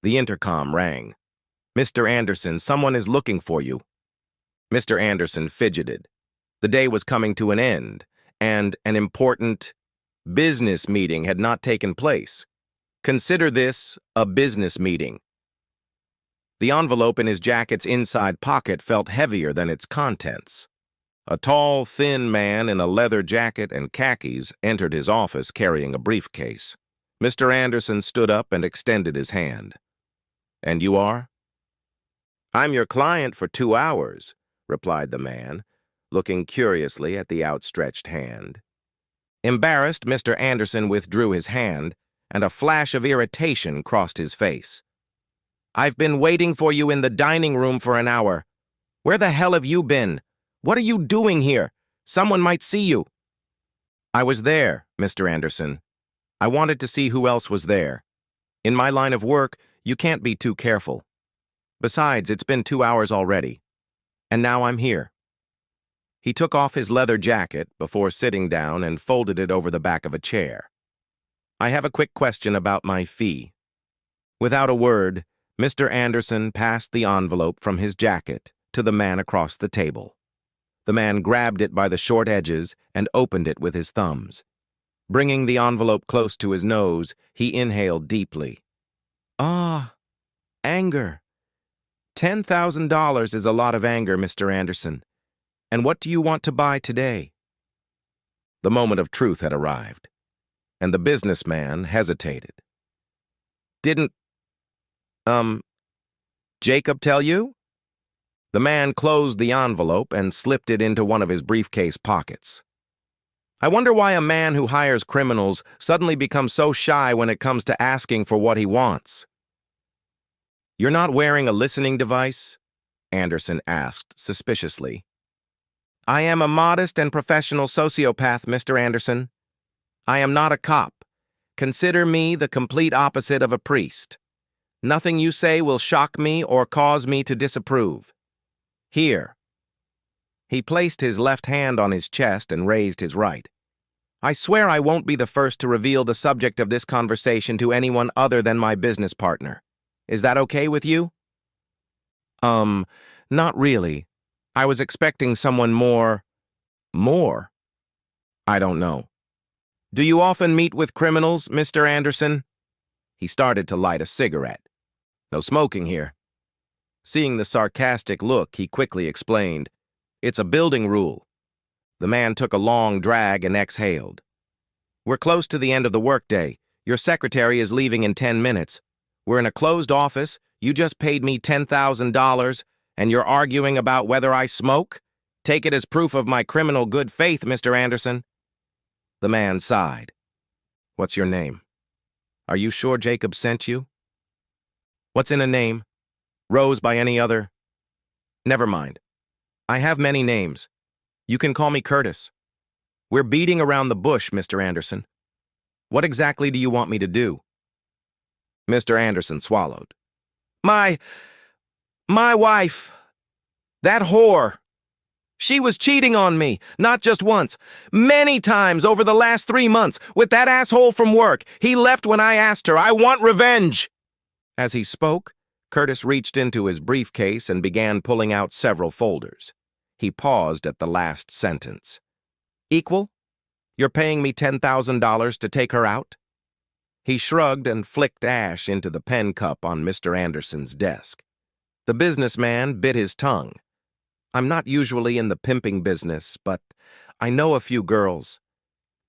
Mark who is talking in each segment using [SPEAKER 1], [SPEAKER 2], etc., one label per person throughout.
[SPEAKER 1] The intercom rang. "Mr. Anderson, someone is looking for you." Mr. Anderson fidgeted. The day was coming to an end, and an important business meeting had not taken place. Consider this a business meeting. The envelope in his jacket's inside pocket felt heavier than its contents. A tall, thin man in a leather jacket and khakis entered his office carrying a briefcase. Mr. Anderson stood up and extended his hand. "And you are?" "I'm your client for 2 hours," replied the man, looking curiously at the outstretched hand. Embarrassed, Mr. Anderson withdrew his hand, and a flash of irritation crossed his face. "I've been waiting for you in the dining room for an hour. Where the hell have you been? What are you doing here? Someone might see you." "I was there, Mr. Anderson. I wanted to see who else was there. In my line of work, you can't be too careful. Besides, it's been 2 hours already. And now I'm here." He took off his leather jacket before sitting down and folded it over the back of a chair. "I have a quick question about my fee." Without a word, Mr. Anderson passed the envelope from his jacket to the man across the table. The man grabbed it by the short edges and opened it with his thumbs. Bringing the envelope close to his nose, he inhaled deeply. "Ah, anger. $10,000 is a lot of anger, Mr. Anderson. And what do you want to buy today?" The moment of truth had arrived, and the businessman hesitated. "Didn't, Jacob tell you?" The man closed the envelope and slipped it into one of his briefcase pockets. "I wonder why a man who hires criminals suddenly becomes so shy when it comes to asking for what he wants." "You're not wearing a listening device?" Anderson asked suspiciously. "I am a modest and professional sociopath, Mr. Anderson. I am not a cop. Consider me the complete opposite of a priest. Nothing you say will shock me or cause me to disapprove. Here." He placed his left hand on his chest and raised his right. "I swear I won't be the first to reveal the subject of this conversation to anyone other than my business partner. Is that okay with you?" Not really. I was expecting someone more." "More?" "I don't know. Do you often meet with criminals, Mr. Anderson?" He started to light a cigarette. "No smoking here." Seeing the sarcastic look, he quickly explained, "It's a building rule." The man took a long drag and exhaled. "We're close to the end of the workday. Your secretary is leaving in 10 minutes. We're in a closed office. You just paid me $10,000, and you're arguing about whether I smoke? Take it as proof of my criminal good faith, Mr. Anderson." The man sighed. "What's your name? Are you sure Jacob sent you?" "What's in a name? Rose by any other?" "Never mind. I have many names. You can call me Curtis. We're beating around the bush, Mr. Anderson. What exactly do you want me to do?" Mr. Anderson swallowed. My wife. That whore. She was cheating on me, not just once, many times over the last 3 months, with that asshole from work. He left when I asked her. I want revenge." As he spoke, Curtis reached into his briefcase and began pulling out several folders. He paused at the last sentence. "Equal? You're paying me $10,000 to take her out?" He shrugged and flicked ash into the pen cup on Mr. Anderson's desk. The businessman bit his tongue. "I'm not usually in the pimping business, but I know a few girls.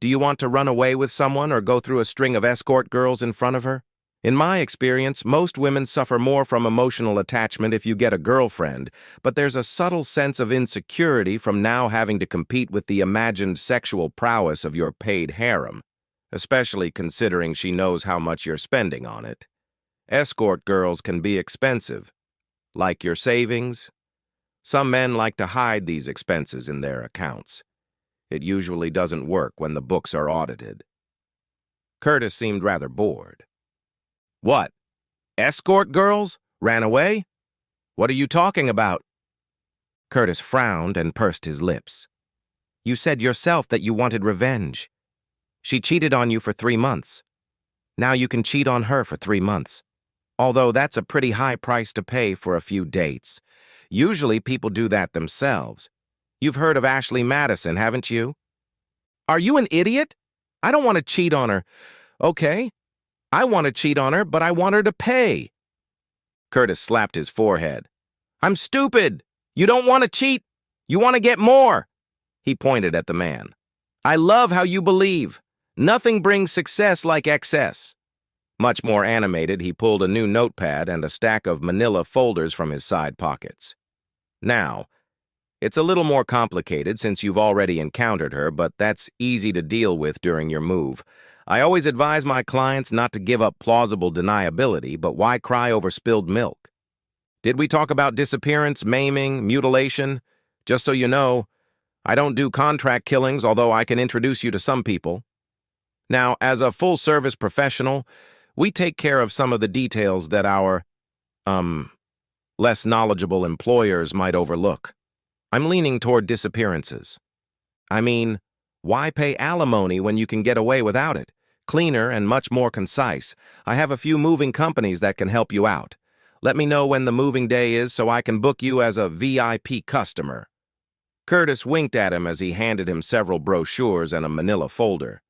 [SPEAKER 1] Do you want to run away with someone or go through a string of escort girls in front of her? In my experience, most women suffer more from emotional attachment if you get a girlfriend, but there's a subtle sense of insecurity from now having to compete with the imagined sexual prowess of your paid harem, especially considering she knows how much you're spending on it. Escort girls can be expensive. Like your savings? Some men like to hide these expenses in their accounts. It usually doesn't work when the books are audited." Curtis seemed rather bored. "What? Escort girls? Ran away? What are you talking about?" Curtis frowned and pursed his lips. "You said yourself that you wanted revenge. She cheated on you for 3 months. Now you can cheat on her for 3 months. Although that's a pretty high price to pay for a few dates. Usually people do that themselves. You've heard of Ashley Madison, haven't you? Are you an idiot? I don't want to cheat on her. Okay, I want to cheat on her, but I want her to pay. Curtis slapped his forehead. I'm stupid. You don't want to cheat. You want to get more. He pointed at the man. I love how you believe. Nothing brings success like excess. Much more animated, he pulled a new notepad and a stack of manila folders from his side pockets. Now, it's a little more complicated since you've already encountered her, but that's easy to deal with during your move. I always advise my clients not to give up plausible deniability, but why cry over spilled milk? Did we talk about disappearance, maiming, mutilation? Just so you know, I don't do contract killings, although I can introduce you to some people. Now, as a full-service professional, we take care of some of the details that our, less knowledgeable employers might overlook. I'm leaning toward disappearances. I mean, why pay alimony when you can get away without it? Cleaner and much more concise. I have a few moving companies that can help you out. Let me know when the moving day is so I can book you as a VIP customer. Curtis winked at him as he handed him several brochures and a manila folder.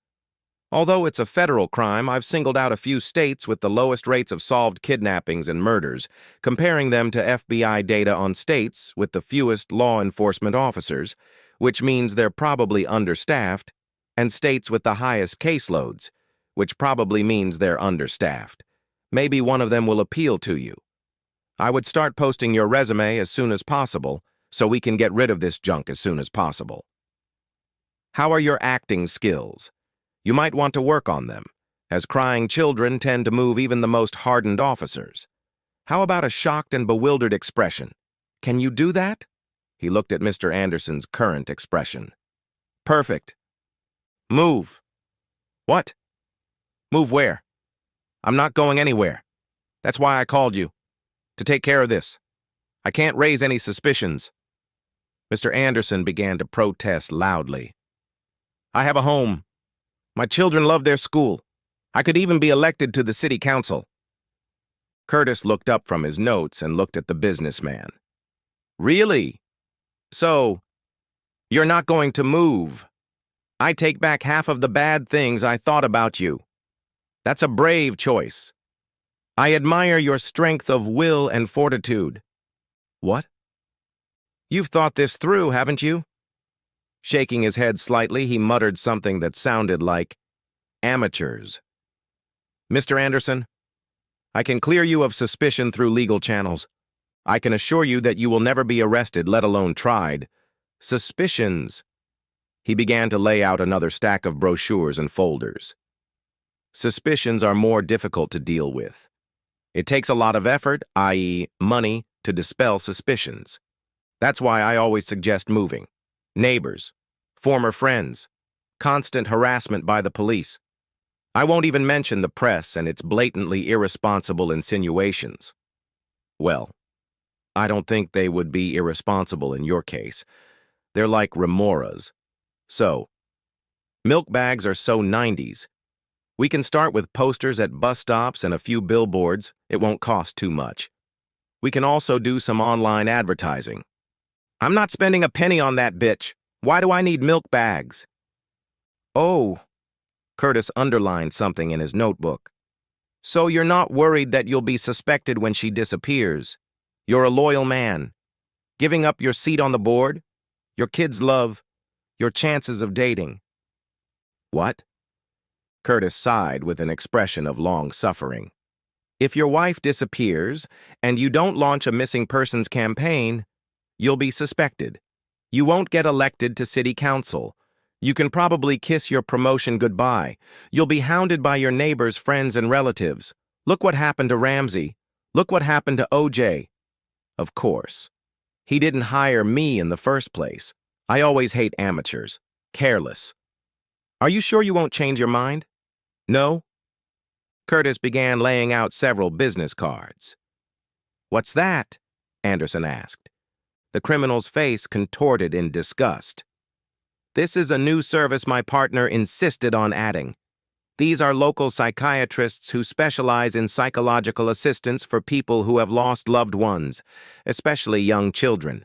[SPEAKER 1] Although it's a federal crime, I've singled out a few states with the lowest rates of solved kidnappings and murders, comparing them to FBI data on states with the fewest law enforcement officers, which means they're probably understaffed, and states with the highest caseloads, which probably means they're understaffed. Maybe one of them will appeal to you. I would start posting your resume as soon as possible, so we can get rid of this junk as soon as possible. How are your acting skills? You might want to work on them, as crying children tend to move even the most hardened officers. How about a shocked and bewildered expression? Can you do that? He looked at Mr. Anderson's current expression. Perfect. Move. What? Move where? I'm not going anywhere. That's why I called you. To take care of this. I can't raise any suspicions. Mr. Anderson began to protest loudly. I have a home. My children love their school. I could even be elected to the city council. Curtis looked up from his notes and looked at the businessman. Really? So, you're not going to move? I take back half of the bad things I thought about you. That's a brave choice. I admire your strength of will and fortitude. What? You've thought this through, haven't you? Shaking his head slightly, he muttered something that sounded like amateurs. Mr. Anderson, I can clear you of suspicion through legal channels. I can assure you that you will never be arrested, let alone tried. Suspicions. He began to lay out another stack of brochures and folders. Suspicions are more difficult to deal with. It takes a lot of effort, i.e., money, to dispel suspicions. That's why I always suggest moving. Neighbors, former friends, constant harassment by the police. I won't even mention the press and its blatantly irresponsible insinuations. Well, I don't think they would be irresponsible in your case. They're like remoras. So, milk bags are so 90s. We can start with posters at bus stops and a few billboards. It won't cost too much. We can also do some online advertising. I'm not spending a penny on that bitch. Why do I need milk bags? Oh, Curtis underlined something in his notebook. So you're not worried that you'll be suspected when she disappears. You're a loyal man. Giving up your seat on the board, your kids' love, your chances of dating. What? Curtis sighed with an expression of long suffering. If your wife disappears and you don't launch a missing persons campaign, you'll be suspected. You won't get elected to city council. You can probably kiss your promotion goodbye. You'll be hounded by your neighbors, friends, and relatives. Look what happened to Ramsey. Look what happened to OJ. Of course. He didn't hire me in the first place. I always hate amateurs. Careless. Are you sure you won't change your mind? No? Curtis began laying out several business cards. What's that? Anderson asked. The criminal's face contorted in disgust. This is a new service my partner insisted on adding. These are local psychiatrists who specialize in psychological assistance for people who have lost loved ones, especially young children.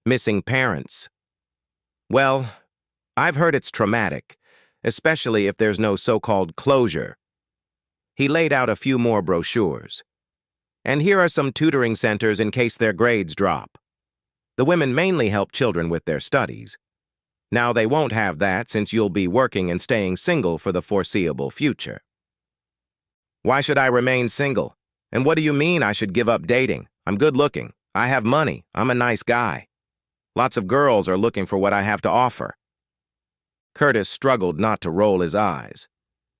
[SPEAKER 1] Missing parents. Well, I've heard it's traumatic, especially if there's no so-called closure. He laid out a few more brochures. And here are some tutoring centers in case their grades drop. The women mainly help children with their studies. Now they won't have that since you'll be working and staying single for the foreseeable future. Why should I remain single? And what do you mean I should give up dating? I'm good looking. I have money. I'm a nice guy. Lots of girls are looking for what I have to offer. Curtis struggled not to roll his eyes.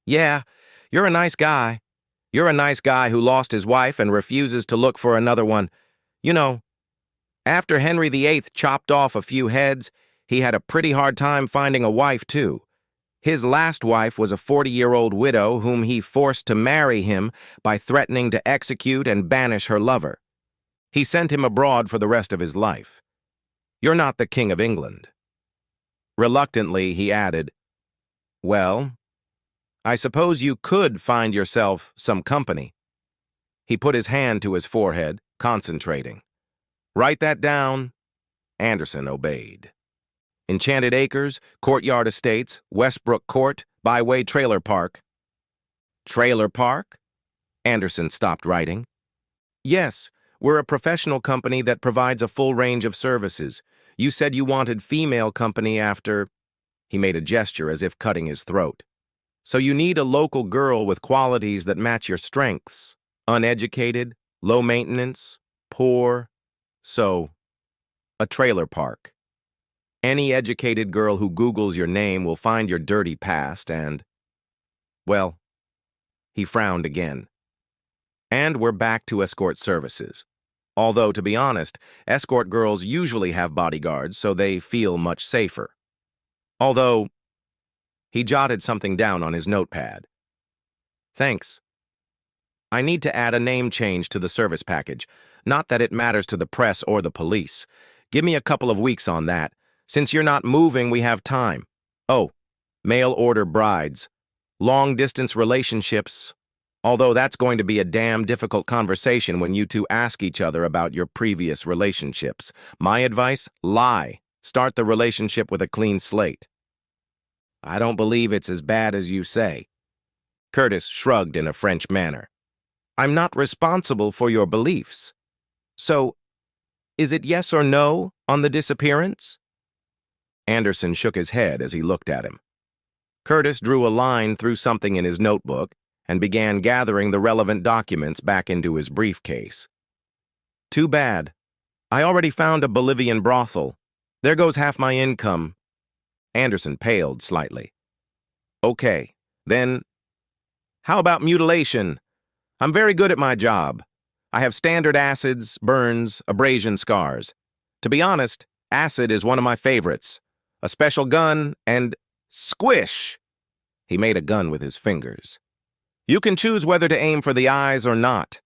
[SPEAKER 1] Yeah, you're a nice guy. You're a nice guy who lost his wife and refuses to look for another one. You know, after Henry VIII chopped off a few heads, he had a pretty hard time finding a wife, too. His last wife was a 40-year-old widow whom he forced to marry him by threatening to execute and banish her lover. He sent him abroad for the rest of his life. You're not the King of England. Reluctantly, he added, Well, I suppose you could find yourself some company. He put his hand to his forehead, concentrating. Write that down. Anderson obeyed. Enchanted Acres, Courtyard Estates, Westbrook Court, Byway Trailer Park. Trailer Park? Anderson stopped writing. Yes, we're a professional company that provides a full range of services. You said you wanted female company after... He made a gesture as if cutting his throat. So you need a local girl with qualities that match your strengths. Uneducated, low maintenance, poor. So, a trailer park. Any educated girl who Googles your name will find your dirty past and... Well, he frowned again. And we're back to escort services. Although, to be honest, escort girls usually have bodyguards, so they feel much safer. Although, he jotted something down on his notepad. Thanks. I need to add a name change to the service package. Not that it matters to the press or the police. Give me a couple of weeks on that. Since you're not moving, we have time. Oh, mail order brides. Long-distance relationships. Although that's going to be a damn difficult conversation when you two ask each other about your previous relationships. My advice? Lie. Start the relationship with a clean slate. I don't believe it's as bad as you say. Curtis shrugged in a French manner. I'm not responsible for your beliefs. So, is it yes or no on the disappearance? Anderson shook his head as he looked at him. Curtis drew a line through something in his notebook and began gathering the relevant documents back into his briefcase. Too bad. I already found a Bolivian brothel. There goes half my income. Anderson paled slightly. Okay, then, how about mutilation? I'm very good at my job. I have standard acids, burns, abrasion scars. To be honest, acid is one of my favorites. A special gun and squish. He made a gun with his fingers. You can choose whether to aim for the eyes or not.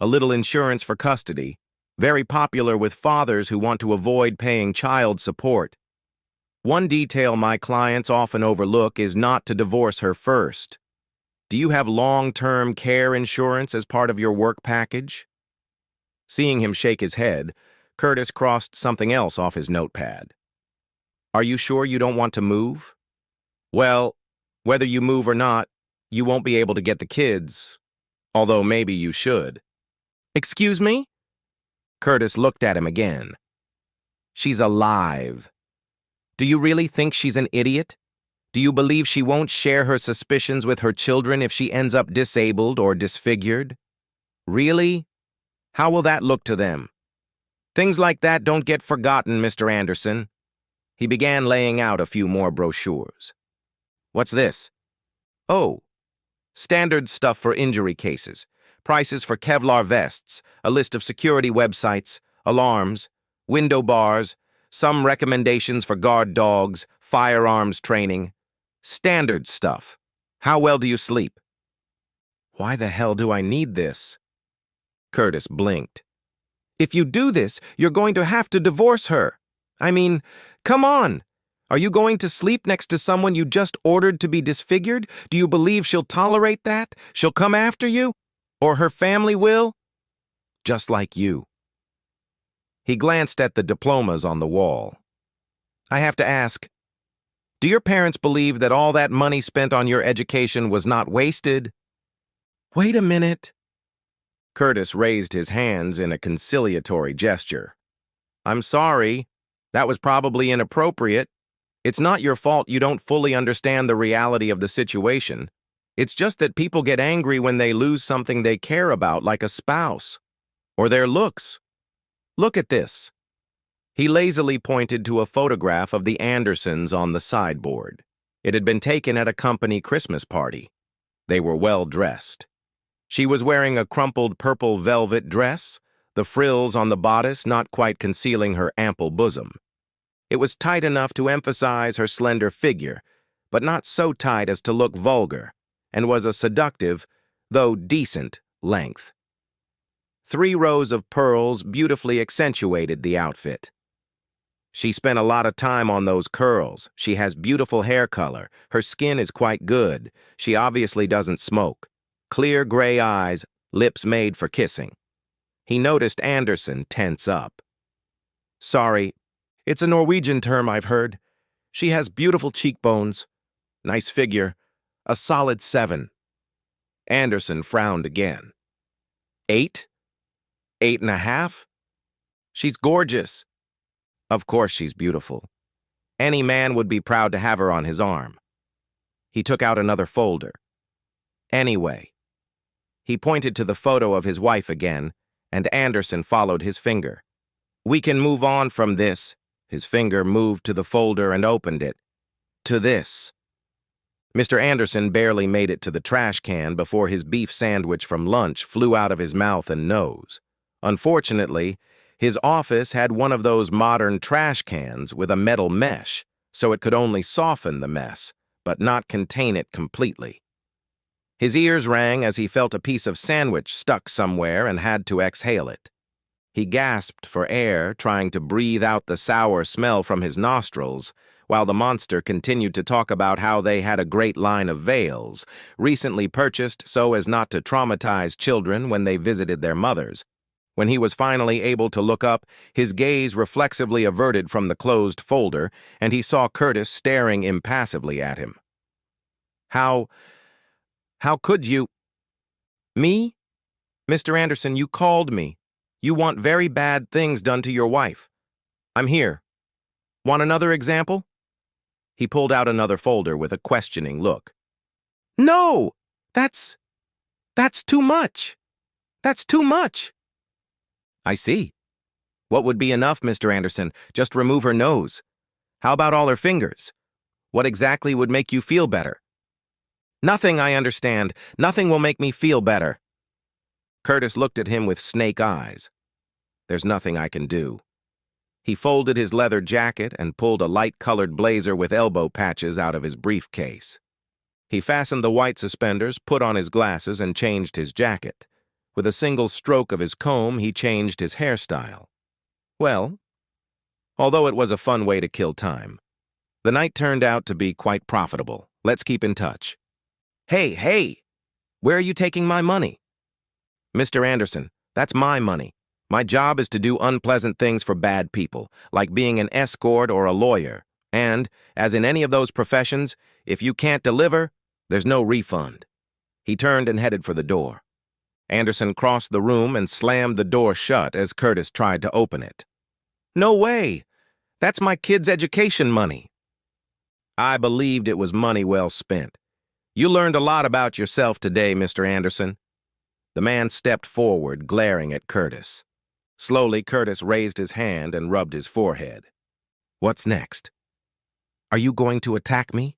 [SPEAKER 1] A little insurance for custody. Very popular with fathers who want to avoid paying child support. One detail my clients often overlook is not to divorce her first. Do you have long-term care insurance as part of your work package? Seeing him shake his head, Curtis crossed something else off his notepad. Are you sure you don't want to move? Well, whether you move or not, you won't be able to get the kids, although maybe you should. Excuse me? Curtis looked at him again. She's alive. Do you really think she's an idiot? Do you believe she won't share her suspicions with her children if she ends up disabled or disfigured? Really? How will that look to them? Things like that don't get forgotten, Mr. Anderson. He began laying out a few more brochures. What's this? Oh, standard stuff for injury cases. Prices for Kevlar vests, a list of security websites, alarms, window bars, some recommendations for guard dogs, firearms training. Standard stuff. How well do you sleep? Why the hell do I need this? Curtis blinked. If you do this, you're going to have to divorce her. I mean, come on. Are you going to sleep next to someone you just ordered to be disfigured? Do you believe she'll tolerate that? She'll come after you? Or her family will? Just like you. He glanced at the diplomas on the wall. I have to ask, do your parents believe that all that money spent on your education was not wasted? Wait a minute. Curtis raised his hands in a conciliatory gesture. I'm sorry. That was probably inappropriate. It's not your fault you don't fully understand the reality of the situation. It's just that people get angry when they lose something they care about, like a spouse. Or their looks. Look at this. He lazily pointed to a photograph of the Andersons on the sideboard. It had been taken at a company Christmas party. They were well dressed. She was wearing a crumpled purple velvet dress, the frills on the bodice not quite concealing her ample bosom. It was tight enough to emphasize her slender figure, but not so tight as to look vulgar, and was a seductive, though decent, length. 3 rows of pearls beautifully accentuated the outfit. She spent a lot of time on those curls. She has beautiful hair color. Her skin is quite good. She obviously doesn't smoke. Clear gray eyes, lips made for kissing. He noticed Anderson tense up. Sorry, it's a Norwegian term I've heard. She has beautiful cheekbones. Nice figure. A solid 7. Anderson frowned again. 8? 8.5? She's gorgeous. Of course she's beautiful. Any man would be proud to have her on his arm. He took out another folder. Anyway. He pointed to the photo of his wife again, and Anderson followed his finger. We can move on from this. His finger moved to the folder and opened it. To this. Mr. Anderson barely made it to the trash can before his beef sandwich from lunch flew out of his mouth and nose. Unfortunately, his office had one of those modern trash cans with a metal mesh, so it could only soften the mess, but not contain it completely. His ears rang as he felt a piece of sandwich stuck somewhere and had to exhale it. He gasped for air, trying to breathe out the sour smell from his nostrils, while the monster continued to talk about how they had a great line of veils, recently purchased so as not to traumatize children when they visited their mothers. When he was finally able to look up, his gaze reflexively averted from the closed folder, and he saw Curtis staring impassively at him. How could you? Me? Mr. Anderson, you called me. You want very bad things done to your wife. I'm here. Want another example? He pulled out another folder with a questioning look. No! That's too much. That's too much. I see. What would be enough, Mr. Anderson? Just remove her nose. How about all her fingers? What exactly would make you feel better? Nothing, I understand. Nothing will make me feel better. Curtis looked at him with snake eyes. There's nothing I can do. He folded his leather jacket and pulled a light-colored blazer with elbow patches out of his briefcase. He fastened the white suspenders, put on his glasses, and changed his jacket. With a single stroke of his comb, he changed his hairstyle. Well, although it was a fun way to kill time, the night turned out to be quite profitable. Let's keep in touch. Hey, where are you taking my money? Mr. Anderson, that's my money. My job is to do unpleasant things for bad people, like being an escort or a lawyer. And, as in any of those professions, if you can't deliver, there's no refund. He turned and headed for the door. Anderson crossed the room and slammed the door shut as Curtis tried to open it. No way! That's my kid's education money. I believed it was money well spent. You learned a lot about yourself today, Mr. Anderson. The man stepped forward, glaring at Curtis. Slowly, Curtis raised his hand and rubbed his forehead. What's next? Are you going to attack me?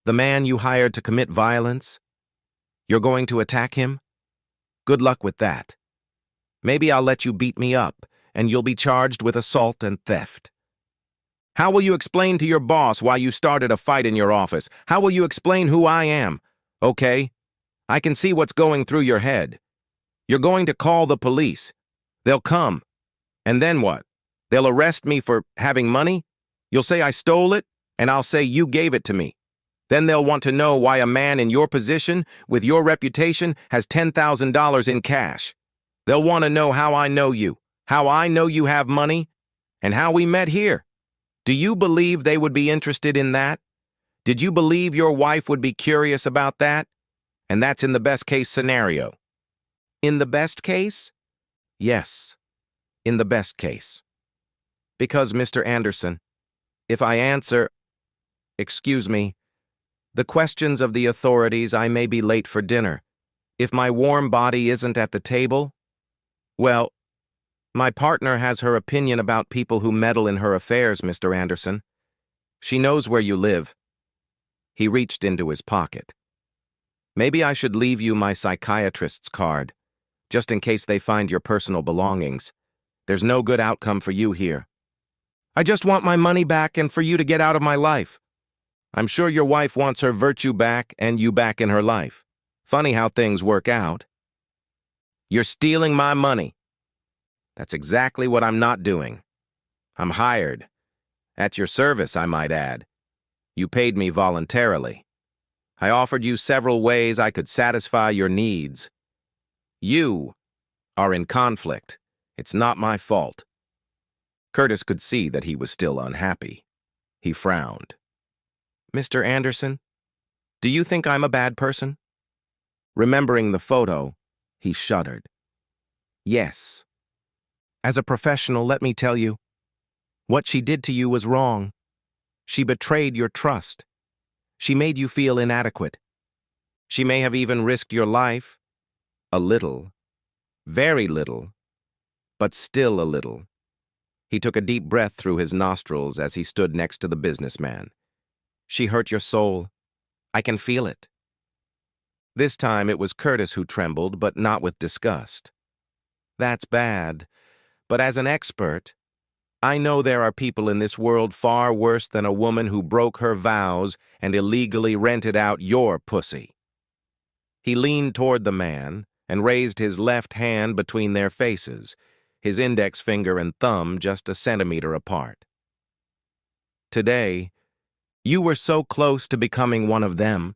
[SPEAKER 1] The man you hired to commit violence? You're going to attack him? Good luck with that. Maybe I'll let you beat me up, and you'll be charged with assault and theft. How will you explain to your boss why you started a fight in your office? How will you explain who I am? Okay, I can see what's going through your head. You're going to call the police. They'll come. And then what? They'll arrest me for having money? You'll say I stole it? and I'll say you gave it to me. Then they'll want to know why a man in your position, with your reputation, has $10,000 in cash. They'll want to know how I know you, how I know you have money, and how we met here. Do you believe they would be interested in that? Did you believe your wife would be curious about that? And that's in the best case scenario. In the best case? Yes, in the best case. Because, Mr. Anderson, if I answer, excuse me, the questions of the authorities, I may be late for dinner. If my warm body isn't at the table, well, my partner has her opinion about people who meddle in her affairs, Mr. Anderson. She knows where you live. He reached into his pocket. Maybe I should leave you my psychiatrist's card, just in case they find your personal belongings. There's no good outcome for you here. I just want my money back and for you to get out of my life. I'm sure your wife wants her virtue back and you back in her life. Funny how things work out. You're stealing my money. That's exactly what I'm not doing. I'm hired. At your service, I might add. You paid me voluntarily. I offered you several ways I could satisfy your needs. You are in conflict. It's not my fault. Curtis could see that he was still unhappy. He frowned. Mr. Anderson, do you think I'm a bad person? Remembering the photo, he shuddered. Yes. As a professional, let me tell you, what she did to you was wrong. She betrayed your trust. She made you feel inadequate. She may have even risked your life. A little. Very little. But still a little. He took a deep breath through his nostrils as he stood next to the businessman. She hurt your soul. I can feel it. This time it was Curtis who trembled, but not with disgust. That's bad. But as an expert, I know there are people in this world far worse than a woman who broke her vows and illegally rented out your pussy. He leaned toward the man and raised his left hand between their faces, his index finger and thumb just a centimeter apart. Today, you were so close to becoming one of them.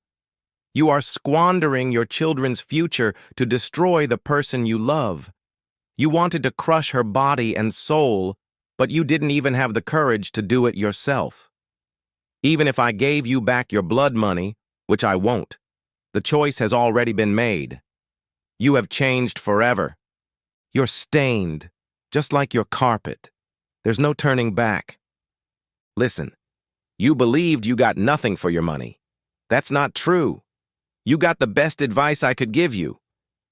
[SPEAKER 1] You are squandering your children's future to destroy the person you love. You wanted to crush her body and soul, but you didn't even have the courage to do it yourself. Even if I gave you back your blood money, which I won't, the choice has already been made. You have changed forever. You're stained, just like your carpet. There's no turning back. Listen, you believed you got nothing for your money. That's not true. You got the best advice I could give you.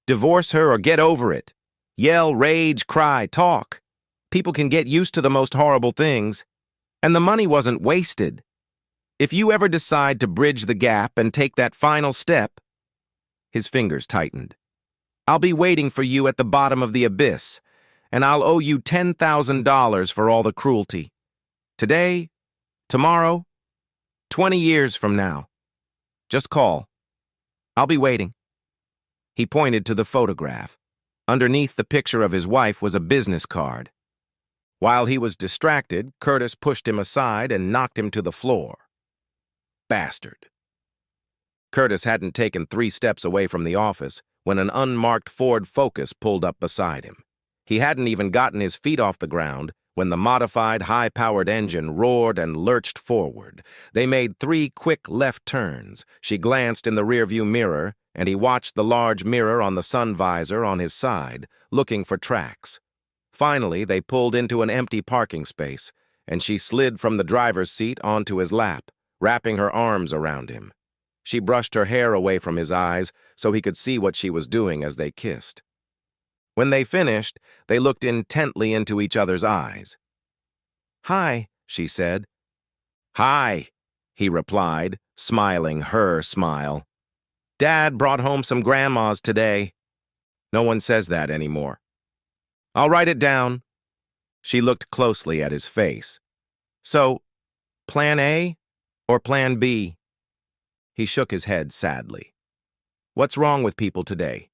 [SPEAKER 1] Divorce her or get over it. Yell, rage, cry, talk. People can get used to the most horrible things, and the money wasn't wasted. If you ever decide to bridge the gap and take that final step, his fingers tightened. I'll be waiting for you at the bottom of the abyss, and I'll owe you $10,000 for all the cruelty. Today, tomorrow, 20 years from now. Just call. I'll be waiting. He pointed to the photograph. Underneath the picture of his wife was a business card. While he was distracted, Curtis pushed him aside and knocked him to the floor. Bastard. Curtis hadn't taken 3 steps away from the office when an unmarked Ford Focus pulled up beside him. He hadn't even gotten his feet off the ground when the modified, high-powered engine roared and lurched forward. They made 3 quick left turns. She glanced in the rearview mirror, and he watched the large mirror on the sun visor on his side, looking for tracks. Finally, they pulled into an empty parking space, and she slid from the driver's seat onto his lap, wrapping her arms around him. She brushed her hair away from his eyes so he could see what she was doing as they kissed. When they finished, they looked intently into each other's eyes. "Hi," she said. "Hi," he replied, smiling her smile. "Dad brought home some grandmas today." No one says that anymore. "I'll write it down." She looked closely at his face. "So, plan A or plan B?" He shook his head sadly. "What's wrong with people today?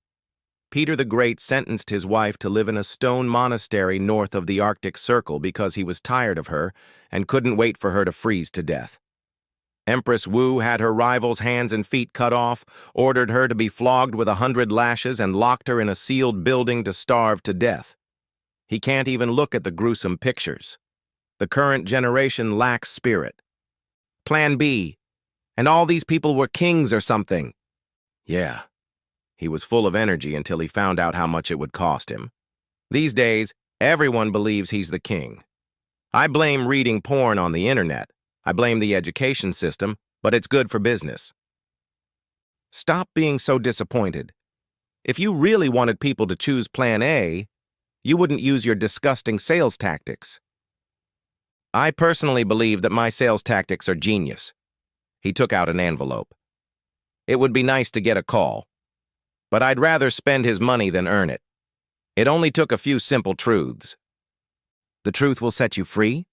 [SPEAKER 1] Peter the Great sentenced his wife to live in a stone monastery north of the Arctic Circle because he was tired of her and couldn't wait for her to freeze to death. Empress Wu had her rival's hands and feet cut off, ordered her to be flogged with 100 lashes, and locked her in a sealed building to starve to death. He can't even look at the gruesome pictures. The current generation lacks spirit. Plan B. And all these people were kings or something. Yeah. He was full of energy until he found out how much it would cost him. These days, everyone believes he's the king. I blame reading porn on the internet. I blame the education system, but it's good for business. Stop being so disappointed. If you really wanted people to choose Plan A, you wouldn't use your disgusting sales tactics. I personally believe that my sales tactics are genius. He took out an envelope. It would be nice to get a call, but I'd rather spend his money than earn it. It only took a few simple truths. The truth will set you free?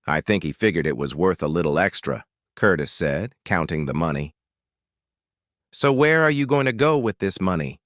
[SPEAKER 1] I think he figured it was worth a little extra, Curtis said, counting the money. So where are you going to go with this money?